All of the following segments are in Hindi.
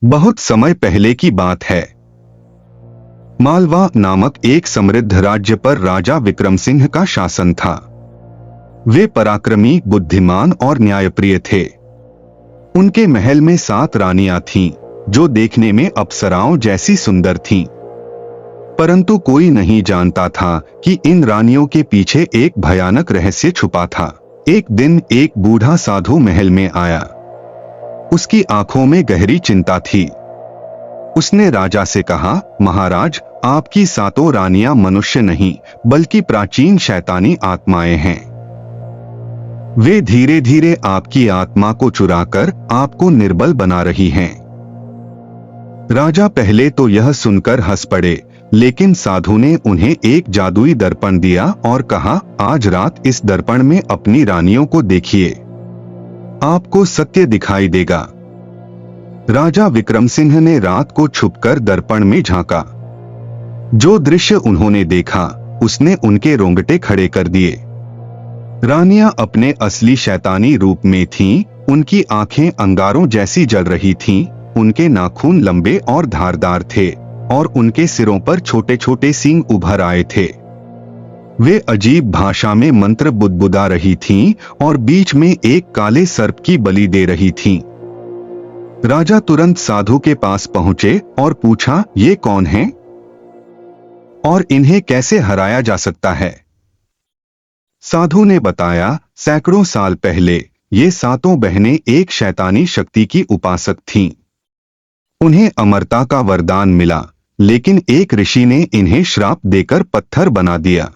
बहुत समय पहले की बात है। मालवा नामक एक समृद्ध राज्य पर राजा विक्रम सिंह का शासन था। वे पराक्रमी, बुद्धिमान और न्यायप्रिय थे। उनके महल में 7 रानियां थीं, जो देखने में अप्सराओं जैसी सुंदर थीं। परंतु कोई नहीं जानता था कि इन रानियों के पीछे एक भयानक रहस्य छुपा था। एक दिन एक बूढ़ा साधु महल में आया। उसकी आंखों में गहरी चिंता थी। उसने राजा से कहा, महाराज, आपकी 7 रानियां मनुष्य नहीं बल्कि प्राचीन शैतानी आत्माएं हैं। वे धीरे धीरे आपकी आत्मा को चुराकर आपको निर्बल बना रही हैं। राजा पहले तो यह सुनकर हंस पड़े, लेकिन साधु ने उन्हें एक जादुई दर्पण दिया और कहा, आज रात इस दर्पण में अपनी रानियों को देखिए, आपको सत्य दिखाई देगा। राजा विक्रम सिंह ने रात को छुपकर दर्पण में झांका। जो दृश्य उन्होंने देखा, उसने उनके रोंगटे खड़े कर दिए। रानियां अपने असली शैतानी रूप में थीं। उनकी आंखें अंगारों जैसी जल रही थीं, उनके नाखून लंबे और धारदार थे और उनके सिरों पर छोटे छोटे सींग उभर आए थे। वे अजीब भाषा में मंत्र बुदबुदा रही थीं और बीच में एक काले सर्प की बलि दे रही थीं। राजा तुरंत साधु के पास पहुंचे और पूछा, ये कौन हैं और इन्हें कैसे हराया जा सकता है? साधु ने बताया, सैकड़ों साल पहले ये 7 बहनें एक शैतानी शक्ति की उपासक थीं। उन्हें अमरता का वरदान मिला, लेकिन एक ऋषि ने इन्हें श्राप देकर पत्थर बना दिया।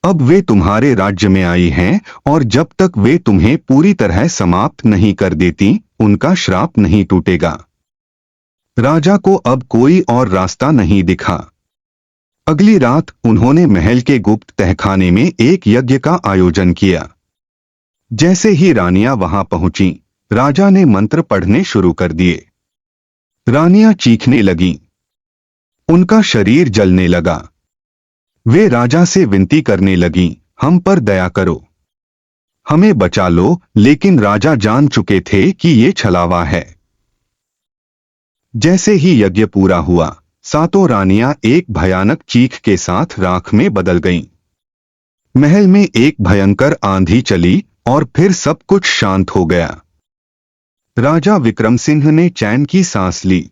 अब वे तुम्हारे राज्य में आई हैं और जब तक वे तुम्हें पूरी तरह समाप्त नहीं कर देती, उनका श्राप नहीं टूटेगा। राजा को अब कोई और रास्ता नहीं दिखा। अगली रात उन्होंने महल के गुप्त तहखाने में एक यज्ञ का आयोजन किया। जैसे ही रानियां वहां पहुंची, राजा ने मंत्र पढ़ने शुरू कर दिए। रानियां चीखने लगीं। उनका शरीर जलने लगा। वे राजा से विनती करने लगीं, हम पर दया करो, हमें बचा लो, लेकिन राजा जान चुके थे कि ये छलावा है। जैसे ही यज्ञ पूरा हुआ, 7 रानियां एक भयानक चीख के साथ राख में बदल गईं। महल में एक भयंकर आंधी चली और फिर सब कुछ शांत हो गया। राजा विक्रम सिंह ने चैन की सांस ली।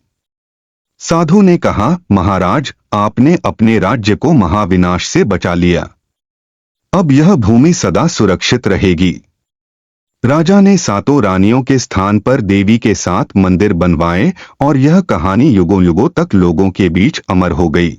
साधु ने कहा, महाराज, आपने अपने राज्य को महाविनाश से बचा लिया। अब यह भूमि सदा सुरक्षित रहेगी। राजा ने 7 रानियों के स्थान पर देवी के 7 मंदिर बनवाए और यह कहानी युगों युगों तक लोगों के बीच अमर हो गई।